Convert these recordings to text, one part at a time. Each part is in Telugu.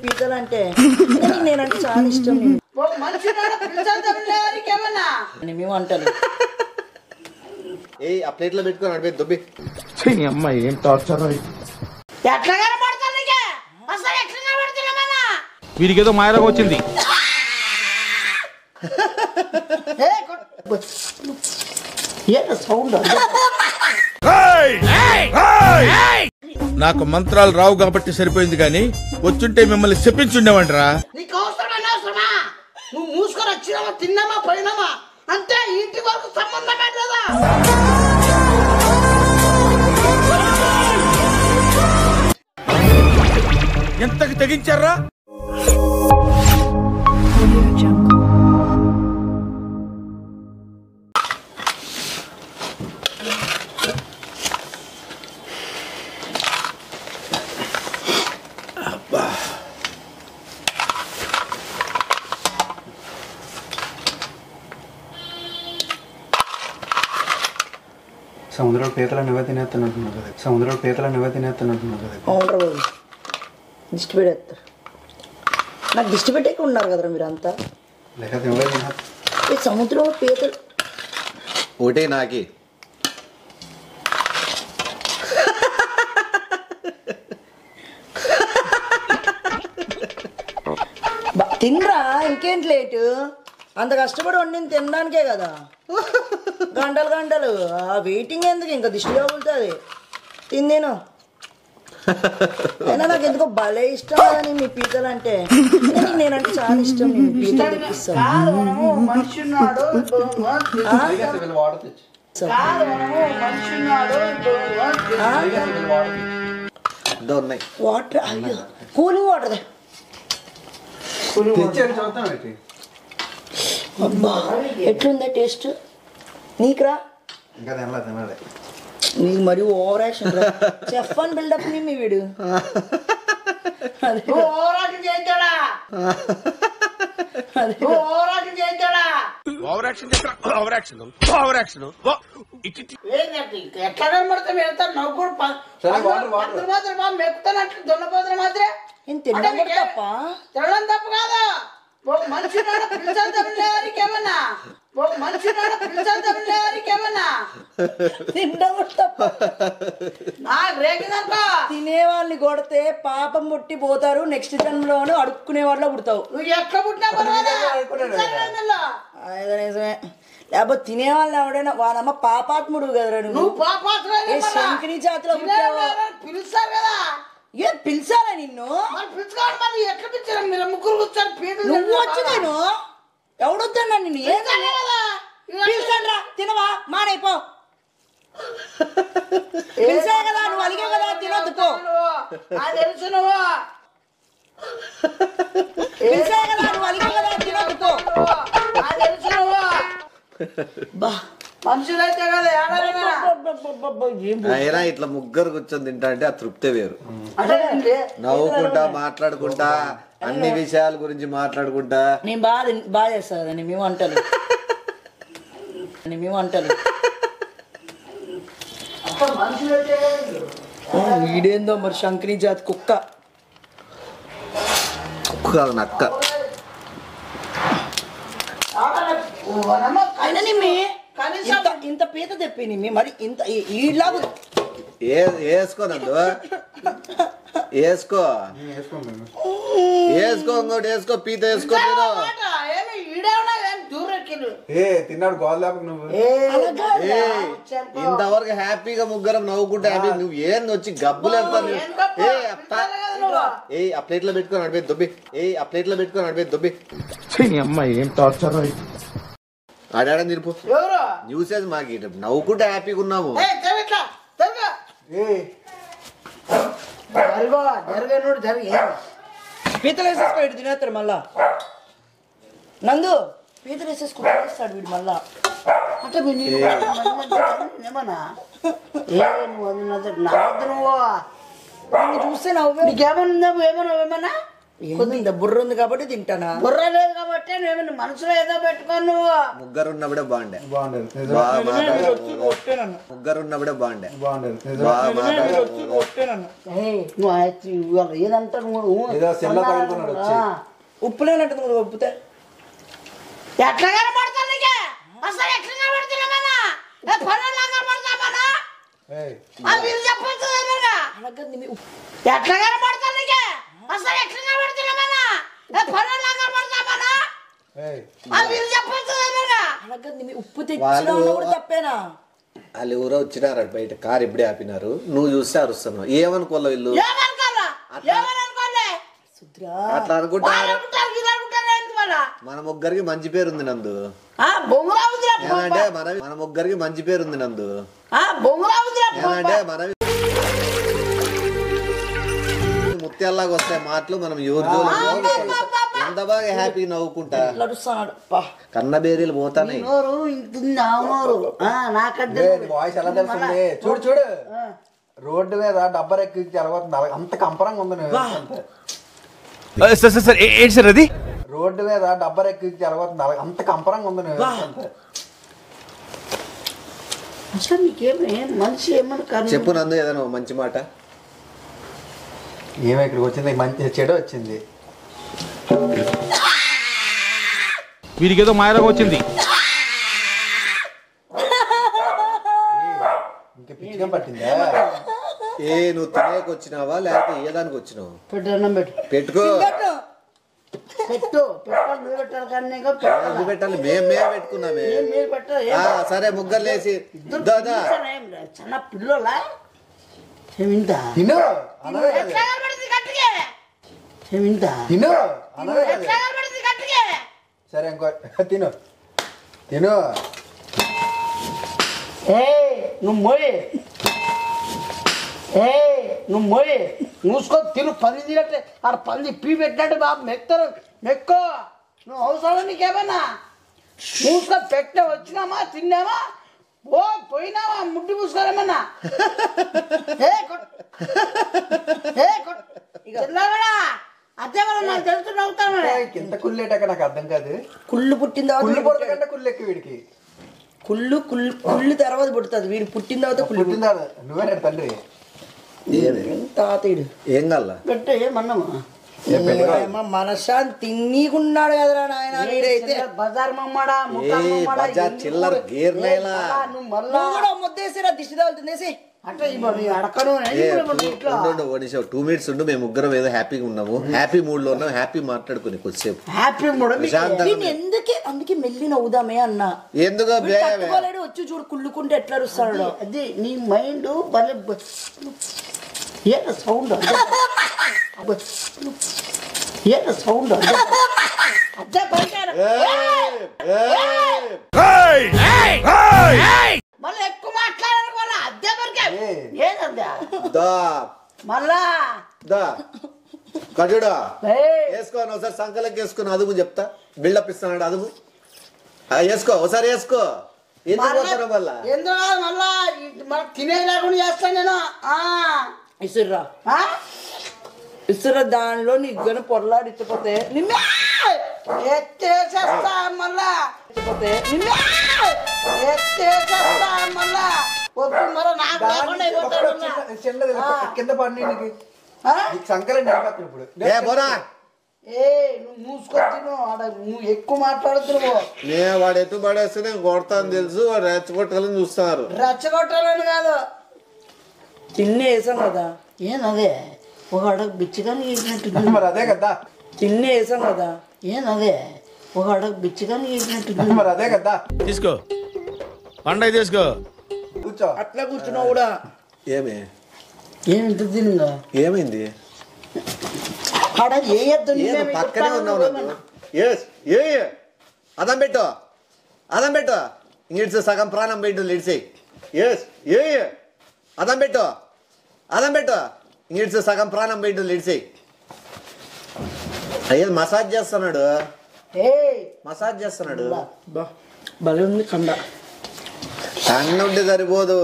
పీతలు అంటే నేనంటే చాలా ఇష్టం. మేము వంటలు ఆ ప్లేట్లో పెట్టుకొని అడిపోయి దొబ్బి అమ్మాయి ఏం టార్చర్. వీడికి ఏదో మాయలాగా వచ్చింది. నాకు మంత్రాలు రావు కాబట్టి సరిపోయింది కానీ వచ్చుంటే మిమ్మల్ని చెప్పించుండేవంటరా. నువ్వు మూసుకొని వచ్చినామా తిన్నామా పోయినామా అంతే, ఇంటి వరకు సంబంధమే లేదా. ఎంతకి తెగించారా? సముద్రంలో పీతల నువ్వే తినేస్తున్నట్టున్నావు కదా. సముద్రంలో పీతల నువ్వే తినేస్తున్నట్టున్నావు కదా. అవునరా బాబు, దిష్టి పెట్టేస్తారు. నాకు దిష్టి పెట్టేక ఉన్నారు కదరా మీరు అంతా. లేక నువ్వే తిన్నా. ఈ సముద్రంలో పీతలు ఒకటే నాకి తినరా, ఇంకేంటి లేటు. అంత కష్టపడి వండింది తినడానికే కదా, గంటలు గంటలు ఆ వెయిటింగ్ ఎందుకు, ఇంకా దిష్టి తగులుతుంది. తిందేను అయినా నాకు ఎందుకో భలే ఇష్టం కదని మీ పీతలు అంటే. నేనంటే చాలా ఇష్టం. నేను పీతలు తెప్పిస్తాను. వాటర్, అయ్యో కూలింగ్ వాటర్. అబ్బా ఎట్లుందా టేస్ట్ నీకురా? ఇంకా తినలే తినాలి. నీకు మరి ఓవర్ యాక్షన్ చెఫ్ అని బిల్డప్ ని మీ వీడు ఎట్లా కనబడతాం వెళ్తాను నవ్వుడు మెక్కుతానట్లు దొన్నపోతున్న మాత్రే తినడం తప్ప. తినడం తప్పు కాదు. ఒక మనిషి పిలిచామన్నా ఒక మనిషి పిలిచామన్నా తినడం తప్ప. నాకు రేగిందనుకో తినే వాళ్ళని కొడితే పాపం పుట్టి పోతారు, నెక్స్ట్ జన్మలోను అడుక్కునే వాళ్ళ పుడతావు. నువ్వు ఎట్లా పుట్టినా నిజమే. లేకపోతే తినే వాళ్ళని ఎవడైనా వాళ్ళమ్మ పాపాత్ముడు కదరా నువ్వు. శంకిని జాతిలో పిలుస్తారు కదా. ఏ పిలిచారా నిన్ను? ఎట్లా పిలిచారా? మీరు ముగ్గురు కూర్చొని నువ్వు వచ్చి నేను ఎవడొద్దన్నా నిన్ను. పిలిచాను రా తినవా మానైపో. పిలిచా కదా నువ్వు అలిగే కదా తినొద్దు పో. తెలుసు నువ్వు పిలిచా కదా నువ్వు అలిగే కదా తినొద్దు పో. తెలుసు నువ్వు బా మనుషులైతే కదా. అయినా ఇట్లా ముగ్గురు కూర్చొని తింటా అంటే ఆ తృప్తే వేరు. నవ్వుకుంటా మాట్లాడుకుంటా అన్ని విషయాల గురించి మాట్లాడుకుంటా. నేను బాగా చేస్తా కదండి మేము వంటలు. వీడేందో మరి శంకరి జాతి కుక్క కాదు నక్క. అయినా ఇంత పీత తెప్పి మరి ఇంత ఈలాగు వేసుకోనందు వేసుకో ఇంకోటి వేసుకో పీత వేసుకో. తిన్నాడు గోల్ నువ్వు ఇంతవరకు హ్యాపీగా ముగ్గురం నవ్వుకుంటే హ్యాపీ. నువ్వు ఏంది వచ్చి గబ్బులు వెళ్తాను. ఆ ప్లేట్లో పెట్టుకొని అడిపోయి దొబ్బి ఆ ప్లేట్లో పెట్టుకొని అడిపోయి దొబ్బి. అమ్మాయి ఏం టార్చర్. ఆడాడని తిరుపు న్యూసెస్ మాకి నవ్వుకుంటే హ్యాపీగా ఉన్నాము. పీతలు వేసేసుకో తినేస్తాడు మళ్ళా. నందు పీతలు వేసేసుకుంటాడు వీడు మళ్ళా. అంటే ఏమన్నా నువ్వు చూస్తే నవ్వు నీకేమన్నా ఏమన్నా ఏముంది బుర్ర ఉంది కాబట్టి తింటానా? బుర్ర లేదు కాబట్టి నువ్వు మనసులో ఏదో పెట్టుకోను నువ్వు. ముగ్గురు ఉన్నప్పుడే బాగుండే. బాగుండదు ముగ్గురు ఉన్నప్పుడే బాగుండే. బాగుండదు నువ్వు ఏదంటా నువ్వు ఏదో సెల్ల తగులుకున్నాడు వచ్చి. ఉప్పు లేనట్టు నువ్వు ఉప్పుతే ఎట్లా కనబడతాను నీకే? అసలు ఎట్లా కనబడుతున్నామన్నా? పనులు కనబడతామన్నా? మీరు చెప్పచ్చు ఎట్లా కనబడతాను నీకే? అసలు ఎట్లా కనబడుతున్నామన్నా? పనులు కనబడతామన్నా? మీరు చెప్పచ్చు ఉప్పు తెచ్చిన కూడా తప్పేనా? వాళ్ళు ఎవరో వచ్చినారు బయట కారు ఇప్పుడే ఆపినారు. నువ్వు చూస్తే అరుస్తున్నావు. ఏమనుకోలే వీళ్ళు అట్లా అనుకుంటారు. మన ముగ్గురికి మంచి పేరు ఉంది నందు. ఏమంటే మన ముగ్గురికి మంచి పేరు ఉంది నందు. ఏమంటే మన ముత్యాల్లాగా వస్తాయి మాటలు. మనం ఎవరు ఎంత బాగా హ్యాపీగా నవ్వుకుంటా కన్న బేరీలు పోతానే. వాయిస్ ఎలా తెలుస్తుంది? చూడు చూడు, రోడ్డు మీద డబ్బర్ ఎక్కి అలవాటు అంత కంపరంగా ఉంది. సార్ ఏంటి సార్ అది? రోడ్డు మీద డబ్బర్ ఎక్కి అలవాటు అంత కంపరంగా ఉంది. అసలు నీకేమే మనిషి ఏమన్నా చెప్పు నందు ఏదైనా మంచి మాట. ఏమో ఇక్కడికి వచ్చింది మంచి చెడు వచ్చింది. వీరికి ఏదో మాయలాగా వచ్చింది. ఇంకా పిచ్చిగా పట్టిందా? నువ్వు తినేకి వచ్చినావా లేకపోతే ఏ దానికి వచ్చినావు? పెట్టు పెట్టుకో. పెట్టు పెట్టాలి ఎందుకు పెట్టాలి? మేమే పెట్టుకున్నామే. సరే ముగ్గురు లేచి చిన్న పిల్లలా తిను తిను సరే ఇంకో తిను తిను. నువ్వు మోయి మూసుకో తిను. పని తినట్టే ఆడ పని పీ పెట్టినట్టు బాబు మెక్తారు మెక్కో. నువ్వు అవసరం నీకేమన్నా మూసుకో. పెట్టే వచ్చినామా తిన్నామా ఓ పోయినావా ముడ్డి మూసుకోలేమన్నా. అదే నాకు తెలుసు నవ్వుతాను. కింద కుళ్ళేటాక నాకు అర్థం కాదు. కుళ్ళు పుట్టిన కుళ్ళు తర్వాత పుట్టకంటే కుళ్ళు ఎక్కువ వీడికి. కుళ్ళు కుళ్ళు కుళ్ళు తర్వాత పుడుతుంది. వీడు పుట్టిన తర్వాత కుళ్ళు పుట్టిందా? నువ్వే తండ్రి. తాతయ్యుడు ఏం కల్లా పెట్టే ఏమన్నామా మనశాంతి నీకున్నాడు కదరా నాయన. వీడైతే బజార్ మమ్మడా చిల్లర గేర్నేలా కూడా ముద్దేసిరా దిష్టి తగులుతుందేసి అంటే అడకను 2 minutes ఉండు. మేము ముగ్గురం ఏదో హ్యాపీగా ఉన్నాము. హ్యాపీ మూడ్ లో ఉన్నాం. హ్యాపీ మాట్లాడుకుని కొద్దిసేపు హ్యాపీ అందుకే మెల్లి నవ్వుదామే అన్నా. ఎందుకో తట్టుకోలేడు. వచ్చి చూడు కుళ్ళుకుంటే ఎట్లా అరుస్తాడు. అది నీ మైండ్ భలే ఏ సౌండ్ సౌండ్ అదే మళ్ళీ ఎక్కువ మాట్లాడాలనుకోవాలా? అద్దె వరకే ఏదద్దా మళ్ళా కజుడా వేసుకోను. ఒకసారి సంకలకి వేసుకుని అదుము చెప్తా. బిల్డప్ ఇస్తున్నాడు అదుము వేసుకో. ఒకసారి వేసుకో. ఎందుకు పోతారు మళ్ళా? ఎందుకు మళ్ళా మనకు తినే లేకుండా చేస్తాను నేను. ఇసుర్రా ఇసుర దానిలో నీకు గన పొరలాడి ఇచ్చిపోతే నిన్నే ఎత్తేసేస్తా మళ్ళా. ఎత్తేసేస్తా మళ్ళా. వద్దు మళ్ళా నాకు లేకుండా అయిపోతాడు. కింద పడి సంకలం ఇప్పుడు నువ్వు మూసుకొని తిను. ఆడ నువ్వు ఎక్కువ మాట్లాడుతున్నావు. నేను వాడు ఎత్తు పడేస్తే నేను కొడతాను తెలుసు. వాడు రెచ్చగొట్టాలని చూస్తున్నారు. రెచ్చగొట్టాలని కాదు తిన్నే వేసాం కదా. ఏనదే ఒక అడగ బిచ్చిగాని వేసినట్టు. మరి అదే కదా. తిన్నే వేసాం కదా. ఏనదే ఒక అడగ బిచ్చిగాని వేసినట్టు. మరి అదే కదా. తీసుకో పండగ తీసుకో. కూర్చో. అట్లా కూర్చున్నావు కూడా. ఏమింత తిన్నా ఏమైంది? ఆడ పక్కనే ఉన్నావు. అదం పెట్టు అదం పెట్టు. ఇంగిడ్స్ సగం ప్రాణం పెట్టు. లిడ్సే అదం పెట్టు అదం పెట్టు. ఇంగిడ్స్ సగం ప్రాణం పెట్టు. లిడ్సే అయ్యేది మసాజ్ చేస్తున్నాడు. మసాజ్ చేస్తున్నాడు. భలే ఉంది కండ. సన్న ఉంటే సరిపోదు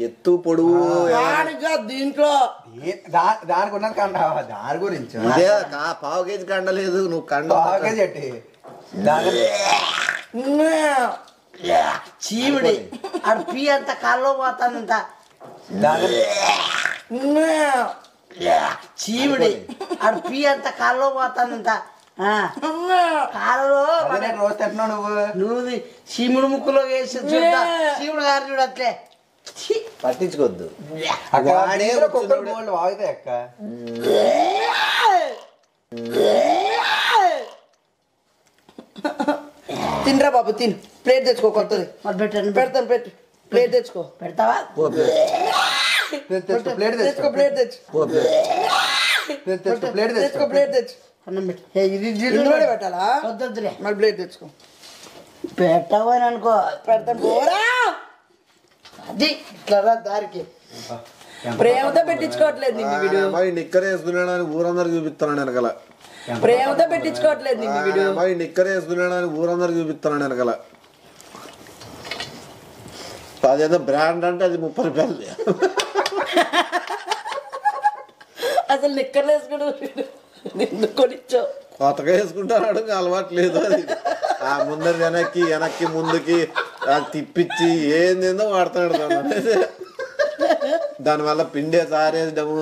ఎత్తు పొడువు దీంట్లో దానికి ఉన్నది కండ దాని గురించి ఇదే పావు కేజీ కండలేదు నువ్వు కండ పావు కేజీ అట్టి చీమిడి ఆడు పీ అంత కాల్లో పోతానంత చీమిడి ఆడు పీ అంత కాల్లో పోతానంత కాలలో రోజు తింటున్నావు నువ్వు చీముడు ముక్కులో వేసి చూడతా చీముడు గారు చూడట్లే పట్టించుకోవద్దు వాగుతాయి అక్క తినరా బాబు తిను ప్లేట్ తెచ్చుకో కొత్తది పెడతాను పెట్టు ప్లేట్ తెచ్చుకో పెడతావా ప్లేట్ తెచ్చుకో ప్లేట్ తెచ్చు ప్లేట్ తెచ్చుకో ప్లేట్ తెచ్చు అన్నం పెట్టు ఇది జిల్లులోనే పెట్టాలా వద్దులే మరి ప్లేట్ తెచ్చుకో పెట్టావు అని అనుకో పెడతాను పోరా అది ఇట్లా దారికి ప్రేమతో పెట్టించుకోవట్లేదు నిన్ను వీడు నిక్కర్ వేసుకున్నాడని ఊరందరికి చూపిస్తున్నాడు వెనకాల ప్రేమతో పెట్టించుకోవట్లేదు నిన్ను వీడు నిక్కర్ వేసుకున్నాడని ఊరందరికి చూపిస్తున్నాడు వెనకాల అదేదో బ్రాండ్ అంటే అది 30 రూపాయలు అసలు నిక్కర్లు వేసుకుని ఎందుకు కొనిచ్చో కొత్తగా వేసుకుంటాడు అలవాటు లేదు అది ఆ ముందర వెనక్కి ముందుకి తిప్పించి ఏందేందో వాడుతున్నాడు దానివల్ల పిండే సారేద్దాము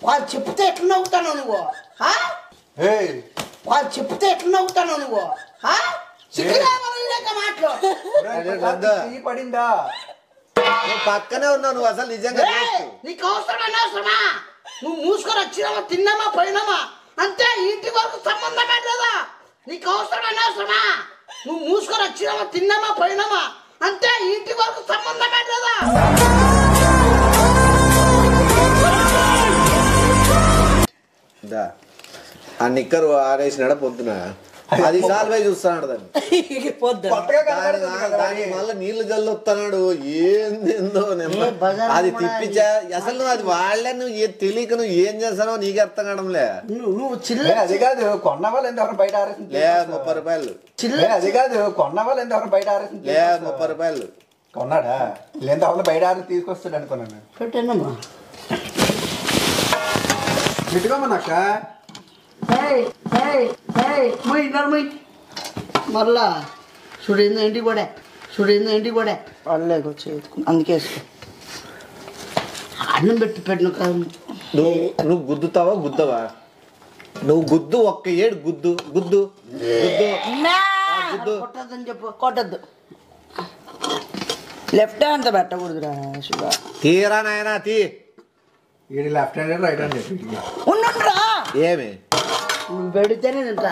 వాళ్ళు చెప్తే ఎట్లా నవ్వుతాను నువ్వు వాళ్ళు చెప్తే ఎట్లా నవ్వుతాను నువ్వు మాటలు పడిందా పక్కనే ఉన్నావు నువ్వు అసలు నిజంగా నీకు అవసరం అనవసరమా నువ్వు మూసుకొని వచ్చినామా తిన్నామా పోయినామా అంతే ఇంటి వరకు సంబంధం లేదా నీకు అవసరం అనవసరమా నువ్వు మూసుకొని వచ్చినామా తిన్నామా పోయినామా అంతే ఇంటి వరకు సంబంధం లేదా ఆ నిక్కరు ఆరేసినాడ పొద్దున 10 సార్లు పోయి చూస్తున్నాడు దాన్ని మళ్ళీ నీళ్లు జల్లుతున్నాడు ఏందో అది తిప్పించా అసలు అది వాళ్ళే నువ్వు తెలియక నువ్వు ఏం చేస్తానో నీకు అర్థం కావడంలే నువ్వు అది కాదు కొన్న వాళ్ళు ఎంతవరకు బయట ఆరేసింది లే 30 రూపాయలు అది కాదు కొన్న వాళ్ళు ఎంతవరకు బయట ఆరేసింది లే 30 రూపాయలు కొన్నాడా లేదంటే వాళ్ళు బయట ఆరేసి తీసుకొస్తాడు అనుకున్నాను పెట్టానమ్మా పెట్టుకోమన్నాక మళ్ళా చూడింది ఇంటికి కూడా వాళ్ళకి వచ్చేది అందుకే వేసుకో అన్నం పెట్టిన కాదు నువ్వు గుద్దుతావా గుద్దవా నువ్వు గుద్దు ఒక్క ఏడు గుద్దు గుద్దు గుద్దు కొట్టద్దని చెప్పు కొట్టద్దు లెఫ్ట్ హ్యాండ్ పెట్టకూడదురా శివ తీరా నాయనా తీ ఇది లెఫ్ట్ హ్యాండ్ రైట్ హ్యాండ్ ఉండరా ఏమి నువ్వు పెడితేనే తింటా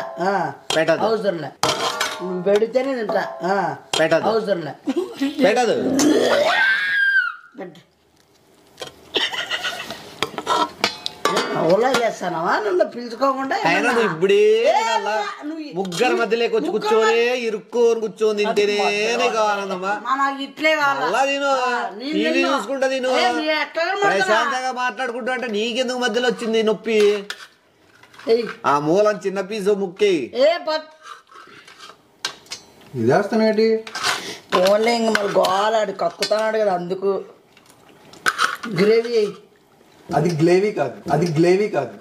పెట్టదు అవసరంలే నువ్వు పెడితేనే తింటా పెట్టదు అవసరంలే పెట్టదు ఓలా చేస్తానవా నన్ను పిలుచుకోకుండా ఇప్పుడే ముగ్గురు మధ్యలోకి వచ్చి కూర్చొని ఇరుక్కోని కూర్చొని తింటేనే నీకు ఆనందమ్మా నాకు ఇట్లే అలా టీవీ చూసుకుంటా నేను ప్రశాంతంగా మాట్లాడుకుంటా అంటే నీకెందుకు మధ్యలో వచ్చింది నొప్పి ఆ మూలం చిన్న పీసు ముక్కి ఇదేస్తున్నాడు ఓన్లీ ఇంక మరి గోలాడు కక్కుతున్నాడు కదా అందుకు గ్రేవీ అది గ్లేవీ కాదు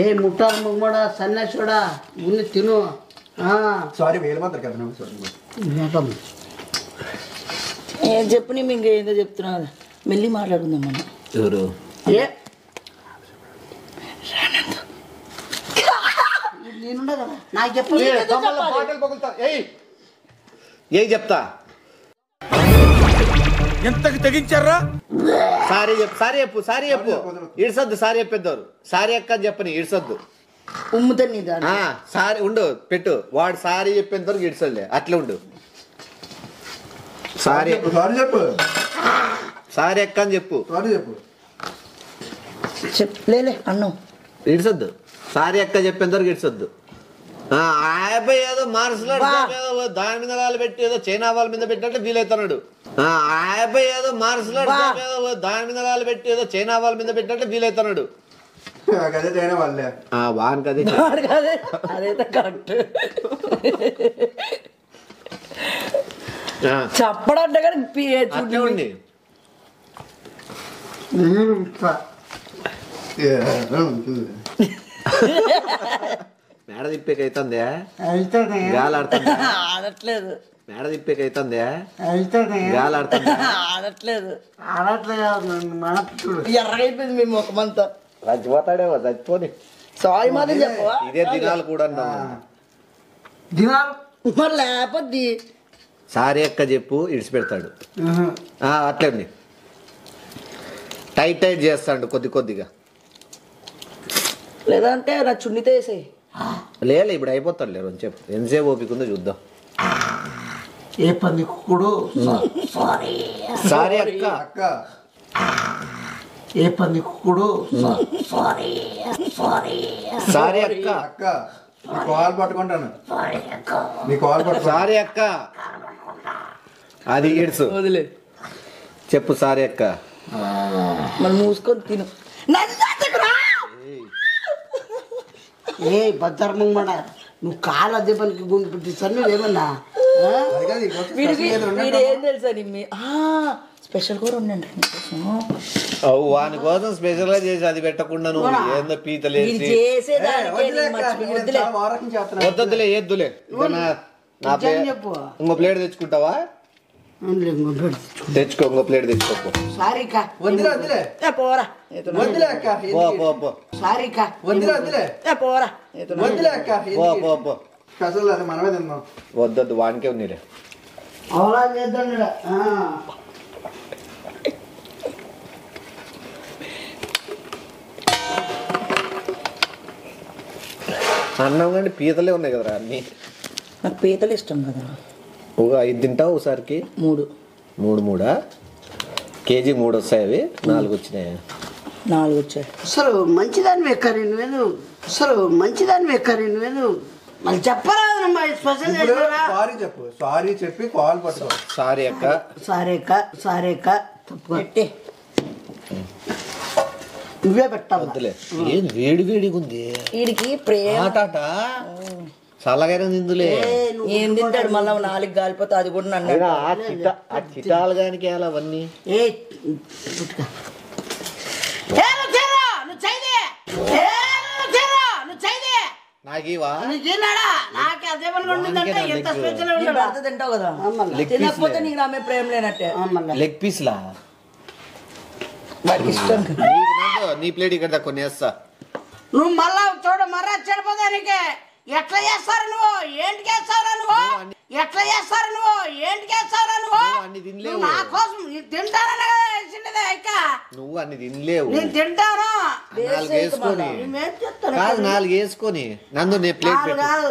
ఏ ముట్టాలు ముమ్మడా సన్యాసుడా ఉన్ని తిను సారీ వేలు మాత్రం కదా నువ్వు ఏం చెప్పు నీ ఇంకేందో చెప్తున్నా కదా మెల్లి మాట్లాడుకుందాం మనం ఎవరు ఏ నేనుండా కదా నాకు చెప్పు ఏ చెప్తా ఎంతకి తెగించారా సారీ చెప్పు ఇడ్సొద్దు సారీ చెప్పేద్దరు సారీ అక్క చెప్పని ఇడ్సొద్దు ఉమ్ముతాను నీ దాన్ని సారీ ఉండు పెట్టు వాడు సారీ చెప్పేంత వరకు ఇడ్సలే అట్లా ఉండు సారీ చెప్పు సారీ అక్క అని చెప్పు చెప్పలేలే అన్నం ఇడ్సొద్దు సారీ అక్క చెప్పేంత వరకు ఇడ్సొద్దు ఆయపై ఏదో మార్షల్ దాని మీద వాళ్ళు పెట్టి ఏదో చైనా వాళ్ళ మీద పెట్టినట్టు ఫీల్ అవుతున్నాడు ఆయపై ఏదో మార్షల్ దాని మీద వాళ్ళు పెట్టి ఏదో చైనా వాళ్ళ మీద పెట్టినట్టు ఫీల్ అవుతున్నాడు చైనా వాళ్ళే వానికి అదైతే కరెక్ట్ చెప్పడంటే కానీ అట్లే ఉండి మేడ తిప్పేకైతుందే గాలి ఆడుతుంది ఆడట్లేదు మేడ తిప్పేకైతుందే గాలి ఆడుతుంది ఆడట్లేదు ఎర్రగైపోయింది మీ ముఖమంతా చచ్చిపోతాడేమో చచ్చిపోని సారీ మాత్రం చెప్పవా ఇదే దినాలు కూడా దినాలు మరి లేకపోద్ది సారీ అక్క చెప్పు ఇడిచిపెడతాడు అట్లే ఉంది టైట్ టైట్ చేస్తాడు కొద్ది కొద్దిగా లేదంటే నా చున్నితో వేసేయి లేదు ఇప్పుడు అయిపోతాడు లేరు అని చెప్పు ఎంతసేపు ఓపిక ఉందో చూద్దాం ఏ పని కూడా సారీ అక్క అక్క ఏ పని కూడా సారీ అక్క అక్క నీ కాల్ పట్టుకుంటాను నీ కాల్ పట్టుకో సారీ అక్క అది ఇడ్సు వదిలే చెప్పు సారీ అక్క మరి మూసుకొని తిను ఏ భద్రమంగ మన నువ్వు కాలు అదే పనికి గుండు పెట్టిస్తాను నువ్వేమన్నా అది కాదు, ఈ కోసం వీడికి special ఏదో వీడు ఉన్నట్టు. ఏం తెలుసా నిమ్మి స్పెషల్ కూర ఉండండి వాని కోసం స్పెషల్ గా చేసి అది పెట్టకుండా నువ్వు ఏందో వీడు పీతలేసి చేసేదానికే వదిలే నేను అక్క, మర్చిపోయి నేను వద్దులే చాలా వారానికి చేస్తున్నాను. వద్దులే ఏద్దులే నా నిజం చెప్పు. ఇంకో ప్లేట్ తెచ్చుకుంటావా తెచ్చుకో ఇంకో ప్లేట్ తెచ్చుకో సారీకా వద్దులే వద్దులే పోరా వద్దులే అక్క పో పో పో సారీకా వద్దులే వద్దులే పోరా వద్దులే అక్క పో పో పో అసలు అది మనమే తిందాం వద్దొద్దు వానికే ఉన్నీలే అవలా చేద్దాం అన్నం కంటే పీతలే ఉన్నాయి కదరా అన్ని నాకు పీతలు ఇష్టం కదా ఒక 5 తింటావు ఒకసారికి 3 మూడా కేజీ 3 వస్తాయి అవి 4 వచ్చినాయి 4 వచ్చాయి అసలు మంచిదాన్ని ఎక్కరి నువ్వేను అసలు మంచిదాన్ని ఎక్కరి నువ్వేను మళ్ళీ చెప్పరాదమ్మా స్పెషల్ చేసినారా సారీ చెప్పు సారీ చెప్పి కాల్ పట్టుకో సారీ అక్క సారేక తప్పు పెట్టి నువ్వే పెట్టాలి వద్దులే ఏం వేడి వేడిగా ఉంది వీడికి ప్రేమ ఆటాట చల్లగానే తిందులే ఏం తింటాడు మళ్ళీ 4 గాలిపోతే అది కూడా నన్ను అయినా ఆ చిటాలు గానికి ఎలా అవన్నీ ఏ పుట్టుక నువ్వు చేయదే నువ్వు చేయదే నాకీవా నీకేనాడా నాకే అదే పని ఉండిందంటే ఎంత స్పెషల్ నీ భర్త తింటావు కదా లెగ్ తినకపోతే నీకు నా మీద ప్రేమ లేనట్టే లెగ్ పీస్ లా వాడికి ఇష్టం కదా. నీకు నందు, నీ ప్లేట్ ఇక్కడ తక్కువ నేస్తా నువ్వు మళ్ళా చూడు మర్రా చెడిపోదానికి ఎట్లా చేస్తారు నువ్వు ఏంటి చేస్తారా నువ్వు ఎట్లా చేస్తారు నువ్వు ఏంటి చేస్తారా నువ్వు అన్ని తినలేవు నువ్వు నా కోసం తింటానని కదా వేసిండేదే అక్క నువ్వు అన్ని తినలేవు నేను తింటాను 4 వేసుకొని మేమేం చెప్తాను కాదు 4 వేసుకొని నందు నీ ప్లేట్ కాదు పెట్టు కాదు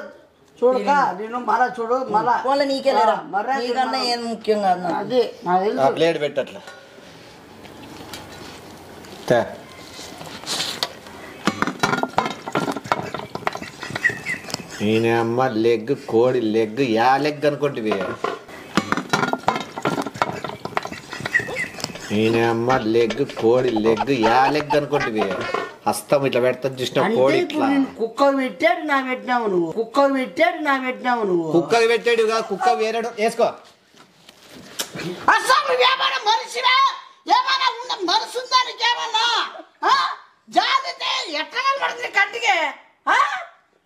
చూడక నేను మళ్ళా చూడు మళ్ళా వాళ్ళ నీకే లేరా మర్రా నీకన్నా ఏం ముఖ్యం కాదు నాకు. అది నాకు ఆ తెలుసు ప్లేట్ పెట్టట్లా తే. ఈయన అమ్మ లెగ్ కోడి లెగ్ యా లెగ్ అనుకుంటువి ఈయన అమ్మ లెగ్ కోడి లెగ్ యా లెగ్ అనుకుంటువి హస్తం ఇట్లా పెడతా చూసిన అంటే కోడి ఇప్పుడు ఇట్లా నేను కుక్క పెట్టాడు నా పెట్టినావు నువ్వు కుక్క పెట్టాడు నా పెట్టినావు నువ్వు కుక్కకి పెట్టాడు కుక్క వేరే వేసుకో అసలు నువ్వేమైనా మనిషివా ఏమైనా ఉన్న మనసు ఉందా నీకేమన్నా జాగ్రత్త ఎట్లా కనబడుతుంది కంటికి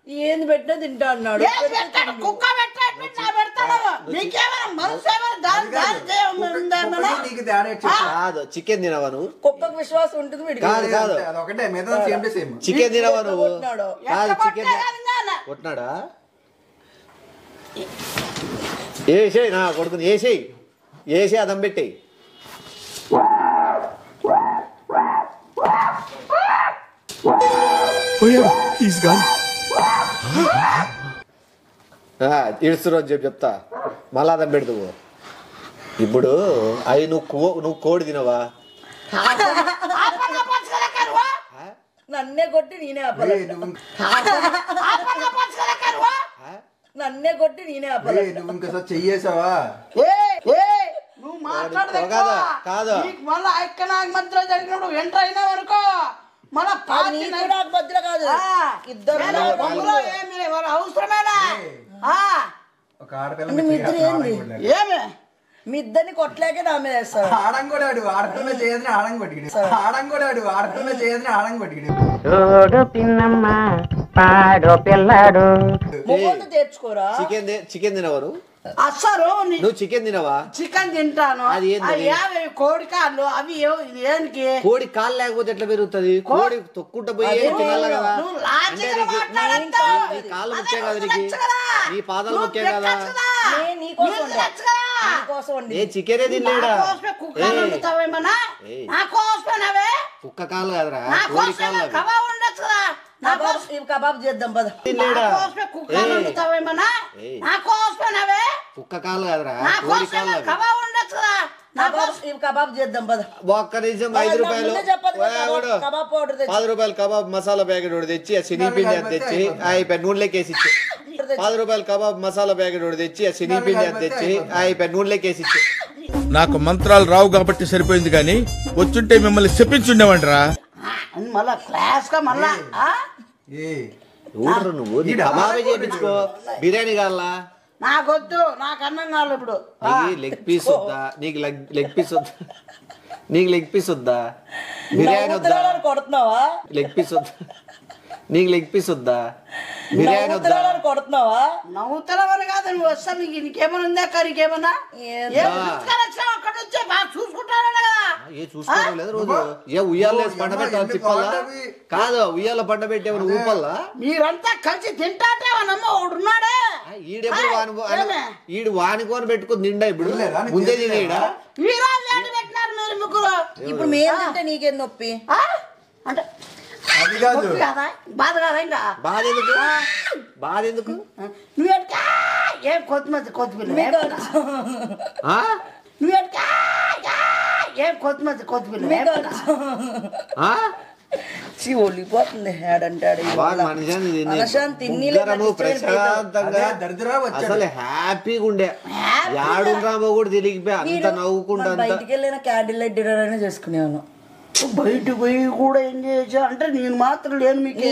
ఏంది పెట్టినా తింటా అన్నాడు ఏం పెట్టాడు కుక్క పెట్టాడు నా పెడతాడు నీకేమైనా మనసు ఏమైనా దాని దాని నీకు తేడా ఏంటి చెప్పు. కాదు చికెన్ తినవా నువ్వు కుక్కకు విశ్వాసం ఉంటుంది వీడికి కాదు కాదు అది ఒకటే మిగతా సేమ్ టు సేమ్ చికెన్ తినవా నువ్వు కొట్టినాడు. కాదు చికెన్ కొట్టినాడా ఏసేయి నా కొడుకుని వేసి అదం పెట్టేయి ఇడుసు రోజు చెప్తా మళ్ళా అదం పెడుతువు ఇప్పుడు అవి నువ్వు కోడి తినవా నన్నే కొట్టి నేనే ఆపాలి నన్నే కొట్టి నేనే ఆపాలి నువ్వు ఇంకోసారి చెయ్యేసావా నువ్వు మాట్లాడదు కాదు, కాదు. మళ్ళా ఎక్క నాకు మధ్యలో జరిగినప్పుడు ఎంటర్ అయినా వరకు మళ్ళా పార్టీ నీకు నాకు మధ్యలో కాదు ఇద్దరు ఏమీ అవసరమేనా ఏమే మీ ఇద్దరిని కొట్టలేకే నా మీద వేస్తాడు. ఆడం కూడా ఆడపిల్ల చేయదని ఆడం కొట్టిడు. ఆడం కూడా ఆడపిల్ల చేయదని ఆడం కొట్టిడు. మొగోళ్ళు తెచ్చుకోరా. చికెన్ తినవారు అసలు నువ్వు చికెన్ తినవా? చికెన్ తింటాను. అది ఏంది? అవి కోడి కాళ్ళు అవి దేనికి? కోడి కాళ్ళు లేకపోతే ఎట్లా పెరుగుతుంది? కోడి తొక్కుంటా పోయి తినాలి కదా. నువ్వు అంటే లాజిక్గా నీకు మాట్లాడొద్దు. నీ కాళ్ళు ముఖ్యం కదా, అదే నీకు నచ్చ కదా. నీ పాదాలు నువ్వు ముఖ్యం కదా. పెట్టచ్చు కదా. నేను నీకోసం నువ్వు వండా. నచ్చ కదా. నీకోసం వండి. ఏ చికెనే తినలేడా? నా కోసమే కుక్కలు వండుతావేమన్నా? నా కోసమేనావే? కుక్క కాళ్ళు కదరా, నా కోడి కోసమే కాళ్ళు అవి. కబాబ్ ఉండొచ్చు కదా. నా కోసమే ఇవి కబాబ్ చేద్దాం పద. తినలేడా? కుక్కలు వండుతావేమన్నా? నా కోసమేనావే? కుక్క కాళ్ళు కదరా, నా కోడి కోసమే కాళ్ళు అవి. కబాబ్ ఉండొచ్చు కదా. నా కోసం ఇవి కబాబ్ చేద్దాం పద. ఒక్క నిమిషం 5 రూపాయలు చెప్పదు వాడు. కబాబ్ పౌడర్ తెచ్చి 10 రూపాయలు కబాబ్ మసాలా ప్యాకెట్ ఒకటి తెచ్చి ఆ శనిపిండి అది తెచ్చి అయిపోయి నూనెలోకేసి ఇచ్చి 10 రూపాయలు కబాబ్ మసాలా ప్యాకెట్ ఒకటి తెచ్చి ఆ శనిపిండి అది తెచ్చి అయిపోయి నూనెలోకేసి ఇచ్చి. నాకు మంత్రాలు రావు కాబట్టి సరిపోయింది కానీ వచ్చుంటే మిమ్మల్ని చెప్పించుండేవంటరా. మళ్ళా క్లాస్ గా మళ్ళా ఊడరు నువ్వు నీ కబాబే చేయించుకో. బిర్యానీ కావాలా? నాకొద్దు, నాకు అన్నం కావాలి ఇప్పుడు. నీకు లెగ్ పీస్ వద్దా? నీకు లెగ్ పీస్ వద్దా? నీకు లెగ్ పీస్ వద్దా? బిర్యానీ వద్దా? కొడుతున్నావా? లెగ్ పీస్ వద్దా? నీకు లెగ్ పీస్ వద్దా? బిర్యానీ వద్దా? కొడుతున్నావా? నవ్వుతావని కాదు నువ్వు వస్తా. నీకేమైనా ఉందా కరీకేమన్నా? అక్కడ నుంచి బాగా చూసుకుంటాను కదా. ఏ చూసుకోవడం లేదు రోజు. ఏ ఉయ్యాలో పండ పెట్టావు తిప్పల్లా? కాదు ఉయ్యాలో పండ పెట్టేవని ఊపల్లా? మీరంతా కలిసి తింటాటే నమ్మ ఒకడున్నాడే. ఈడెప్పుడు ఈడు వానికోని పెట్టుకుని తిండా ఇప్పుడు ముందే తినేడా? మీరు పెట్టినారు మీరు ముగ్గురు. ఇప్పుడు మేము తింటే నీకేం నొప్పి? అంటే అది కాదు. నొప్పి కాదా? బాధ కాదా? ఇంకా బాధ ఎందుకు? బాధ ఎందుకు? నువ్వేంటా ఏం కొత్తిమీర ఆ? నువ్వేంటా ఏం కొత్తిమీర ఆ? ఒలిపోతుంది ఏడంటాడు వాడు మనిషిని తిని మనిషిని తిని ముగ్గురము ప్రశాంతంగా అసలు హ్యాపీగా ఉండే. యాడుండ్రామో కూడా తిరిగిపోయి అంత నవ్వుకుంటా అంత. బయటికి వెళ్ళిన క్యాండిల్ లైట్ డిన్నర్ అయినా చేసుకునేవాను. బయటకు పోయి కూడా ఎంజాయ్ చేసా అంటే నేను మాత్రం లేను మీకు.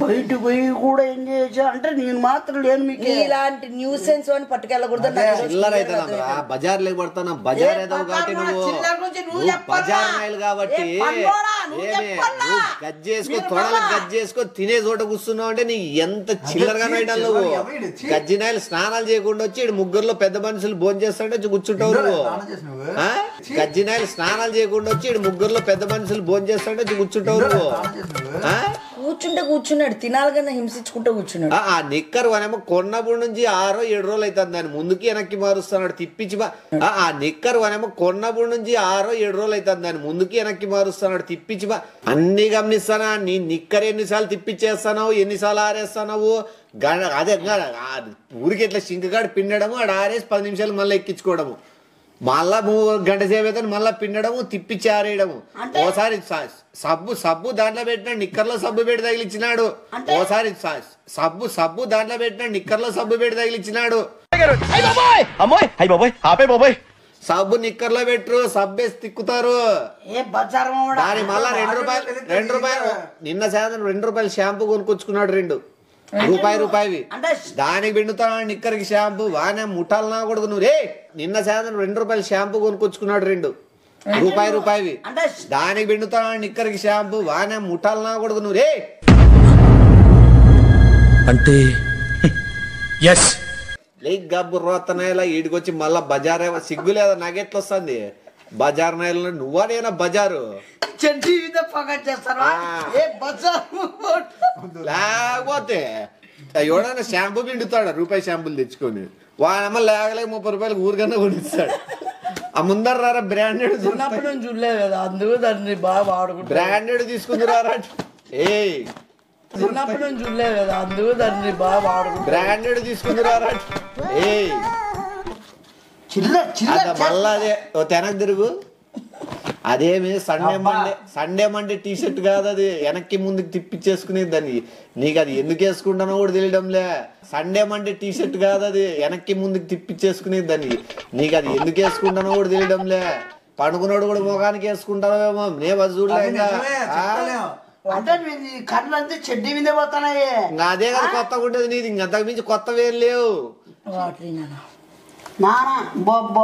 బయటకు పోయి కూడా ఎంజాయ్ చేసా అంటే నేను మాత్రం లేను మీకు. ఇలాంటి న్యూస్ సెన్స్ అని పట్టుకెళ్ళకూడదు. చిల్లర అయితే బజార్ లేక పడతాను. బజార్ ఏదో కాబట్టి నువ్వు బజార్ నాయలు కాబట్టి నువ్వు గజ్జేసుకో తొడలకు గజ్జేసుకో తినే చోట కూర్చున్నావు అంటే నీకు ఎంత చిల్లరగా నైటాలు నువ్వు. గజ్జి నాయలు స్నానాలు చేయకుండా వచ్చి ఇక్కడ ముగ్గురులో పెద్ద మనుషులు భోజనం చేస్తాంటే కూర్చుంటావు నువ్వు. గజ్జి నాయలు స్నానాలు చేయకుండా వచ్చి ఇక్కడ ముగ్గురులో పెద్ద మనుషులు భోజనం చేస్తాంటే కూర్చుంటావు నువ్వు. కూర్చుంటే కూర్చున్నాడు, తినాలి కన్నా హింసించుకుంటూ కూర్చున్నాడు. ఆ నిక్కర్ వనేమో కొన్నప్పటి నుంచి 6 7 రోజులు అవుతుంది. దాన్ని ముందుకి వెనక్కి మారుస్తున్నాడు తిప్పించి. ఆ నిక్కర్ వనేమో కొన్నప్పటి నుంచి 6 7 రోజులు అవుతుంది. దాన్ని ముందుకి వెనక్కి మారుస్తున్నాడు తిప్పించి. అన్ని గమనిస్తానా? నీ నిక్కర్ ఎన్నిసార్లు తిప్పించేస్తావు, ఎన్నిసార్లు ఆరేస్తున్నావు. అదే ఊరికి ఎట్లా సింకగాడు పిండడము, ఆడ ఆరేసి 10 నిమిషాలు మళ్ళీ ఎక్కించుకోవడము, మళ్ళా 3 గంట సేపు అయితే మళ్ళీ పిండడము, తిప్పించి ఆరేయడము. ఓసారి సబ్బు దాంట్లో పెట్టిన నిక్కర్లో సబ్బు పెట్టి తగిలిచ్చినాడు. ఓసారి సబ్బు దాంట్లో పెట్టిన నిక్కర్లో సబ్బు పెట్టి తగిలిచ్చినాడు. సబ్బు నిక్కర్లో పెట్టరు, సబ్బేసి తిక్కుతారు. దాని మళ్ళా 2 రూపాయలు నిన్న శాతం 2 రూపాయలు షాంపూ కొనుక్కొచ్చుకున్నాడు. 2 రూపాయవి దానికి పిండుతాడు నిక్కర్కి షాంపూ. వానే ముఠాలనా కొడుకు నువ్వు రే. నిన్న శాతం 2 రూపాయలు షాంపూ కొనుక్కొచ్చుకున్నాడు. 2 రూపాయవి దానికి పిండుతాడు నిక్కర్కి షాంపూ. వానే ముఠాలనా కొడుకు నువ్వు రే. అంటే లేక్ గబ్బు రోతనాయలా ఈడికొచ్చి మళ్ళా బజార్ సిగ్గు లేదా? నాకెట్లా వస్తుంది బజార్ నాయలు? నువ్వా నేనా బజారు? లేకపోతే ఎవడన్నా షాంపూ పిండుతాడు రూపాయి షాంపూలు తెచ్చుకొని. వాడమ్మ లేకలేక 30 రూపాయలు ఊరికన్నా కొనిస్తాడు. ఆ ముందర రారా బ్రాండెడ్ చూడలేదు కదా, అందుకు దాన్ని బాగా వాడుకుంటా. బ్రాండెడ్ తీసుకుందిరారా. ఏ చిన్నప్పుడు నేను చూడలేదు కదా, అందుకు దాన్ని బాగా వాడుకుంటా. బ్రాండెడ్ తీసుకుందిరారా. ఏ మళ్ళా అదే తెనకు తిరుగు. అదేమి సండే మండే టీ షర్ట్ కాదు అది. వెనక్కి ముందుకు తిప్పించేసుకునేది దాన్ని. నీకు అది ఎందుకు వేసుకుంటానో కూడా తెలియడంలే. సండే మండే టీ షర్ట్ కాదు అది. వెనక్కి ముందుకు తిప్పించేసుకునేది దాన్ని. నీకు అది ఎందుకు వేసుకుంటానో కూడా తెలియడంలే. పండుకున్నాడు కూడా ముఖానికి వేసుకుంటావేమో. నేను అది చూడలే. అంటే కళ్ళు అంతే చెడ్డీ మీద పోతున్నాయి. అదే కదా కొత్తగా ఉండేది నీది. ఇంకంతకు మించి కొత్తవేం లేవు. నానా బొబ్బ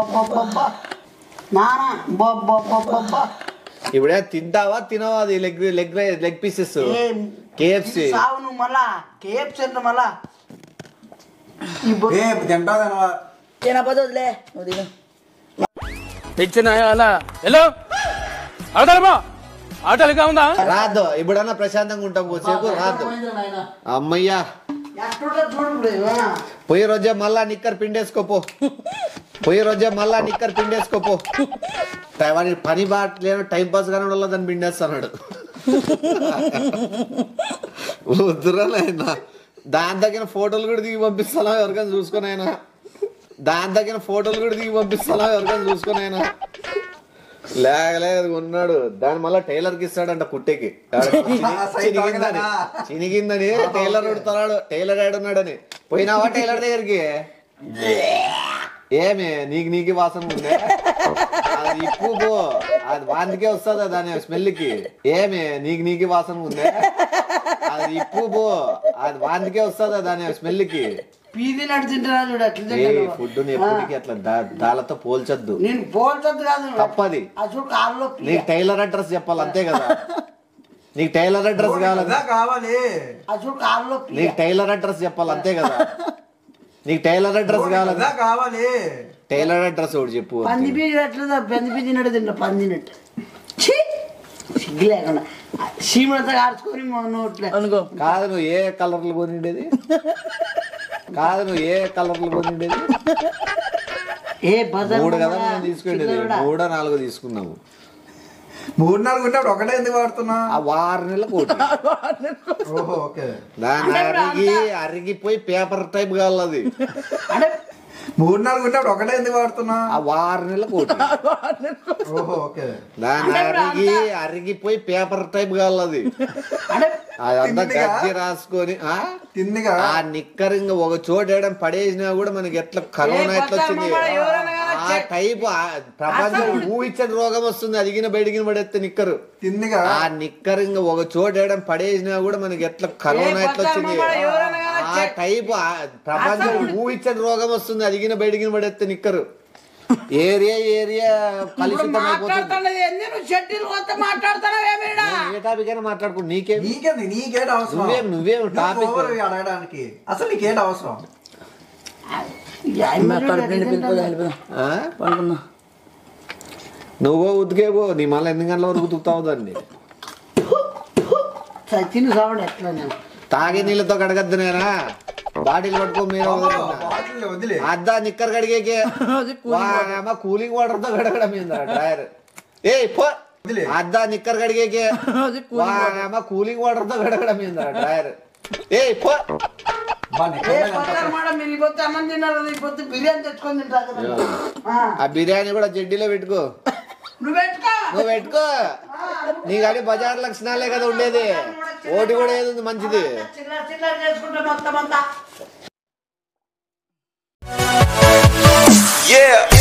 నానా బొబ్బ ఇప్పుడే తింటావా తినవా అది లెగ్ పీసెస్ కేఎఫ్సి సావు నువ్వు మళ్ళా కేఎఫ్సి అంటే మళ్ళా తింటా తినపోతుందిలే నువ్వు తిను తెచ్చిన అలా హలో అవతలమా ఆటలుగా ఉందా రాదు ఇప్పుడన్నా ప్రశాంతంగా ఉంటాం కొద్దిసేపు రాదు అమ్మయ్యా పోయి రోజే మళ్ళా నిక్కర్ పిండేసుకోపో వాడి పని బాట్లేను టైం పాస్ కానీ వల్ల దాన్ని పిండేస్తున్నాడు వద్దురా నాయనా దాని తగిన ఫోటోలు కూడా దిగి పంపిస్తానా ఎవరికైనా చూసుకొని అయినా లేకలేదు ఉన్నాడు దాని మళ్ళా టైలర్కి ఇస్తాడంట కుట్టేకి చినిగిందని టైలర్ ఉడతాడు టైలర్ ఏడున్నాడని పోయినావా టైలర్ దగ్గరికి ఏమే నీకు వాసన ఉందే అది ఇప్పు పో అది వాంతికే వస్తుందా దాని స్మెల్కి ఏమే నీకు వాసన ఉందే అది ఇప్పు పో అది వాంతికే వస్తుందా దాని స్మెల్కి పీది నడుచుంటున్నా చూడు అట్లా ఫుడ్ ఎప్పటికీ అట్లా దాలతో పోల్చొద్దు నేను పోల్చొద్దు కాదు తప్పది అసలు కారులో నీకు టైలర్ అడ్రస్ చెప్పాలి అంతే కదా నీకు టైలర్ అడ్రస్ కావాలి అసలు కారులో నీకు టైలర్ అడ్రస్ చెప్పాలి అంతే కదా నీకు టైలర్ అడ్రస్ కావాలి టైలర్ అడ్రస్ ఒకటి చెప్పు పంది పీది ఎట్లా పంది పీది తిన్నట్టు తింటా పందినట్టు సిగ్గు లేకుండా సీమంతా కాల్చుకొని నోట్లే అనుకో కాదు నువ్వు ఏ కలర్లు కొనిండేది ఏ బజార్ 3 కదా మనం తీసుకునేది 3 4 తీసుకున్నాము 3 4 ఉన్నప్పుడు ఒకటే ఎందుకు వాడుతున్నా ఆ 6 నెలలకు దాన్ని అరిగిపోయి పేపర్ టైప్ కావాలి అంటే 3 4 ఉన్నప్పుడు ఒకటే ఎందుకు వాడుతున్నా ఆ 6 నెలలకు దాన్ని అరిగిపోయి పేపర్ టైప్ కావాలి అదంతా గజ్జి రాసుకొని ఆ నిక్కర్ ఇంకా ఒక చోట వేయడం పడేసినా కూడా మనకి ఎట్లా కరోనా ఎట్లా వచ్చింది ఆ టైప్ ప్రపంచం ఊహించని రోగం వస్తుంది అదిగిన బయటికి పడేస్తే నిక్కరు ఆ నిక్కర్ ఇంకా ఒక చోట వేయడం పడేసినా కూడా మనకి ఎట్లా కరోనా ఎట్లా వచ్చింది ఆ టైప్ ప్రపంచం ఊహించని రోగం వస్తుంది అదిగిన బయటికి పడేస్తే నిక్కరు ఏరియా కలుషితం అయిపోతుంది ఏ టాపిక్ అయినా మాట్లాడుకో నీకేం నువ్వేం టాపిక్ అడగడానికి అసలు నీకేంటి అవసరం నువ్వో ఉతికేవో నీ మళ్ళీ ఎన్ని గంటల వరకు ఉతుకుతావు దాన్ని తిని సావడం ఎట్లా తాగే నీళ్ళతో కడగద్దు నేనా బాటిల్ పట్టుకో మీరు అద్దా నిక్కర్ కడిగేకే కూలింగ్ వాటర్ తో కడగడం డ్రైయర్ ఏ అద్దా నిక్కర్ కడిగేకే కూలింగ్ వాటర్ తో కడగడం డ్రైయర్ ఏ మీరు ఇపోతే అన్నం తిన్నారు ఇపోతే బిర్యానీ తెచ్చుకొని తింటారు ఆ బిర్యానీ కూడా జడ్డీలో పెట్టుకో నువ్వు పెట్టుకో నీ కానీ బజార్ లక్షణాలే కదా ఉండేది ఓటి కూడా ఏది ఉంది మంచిది చిల్లర చేసుకుంటే మొత్తం అంతా Yeah.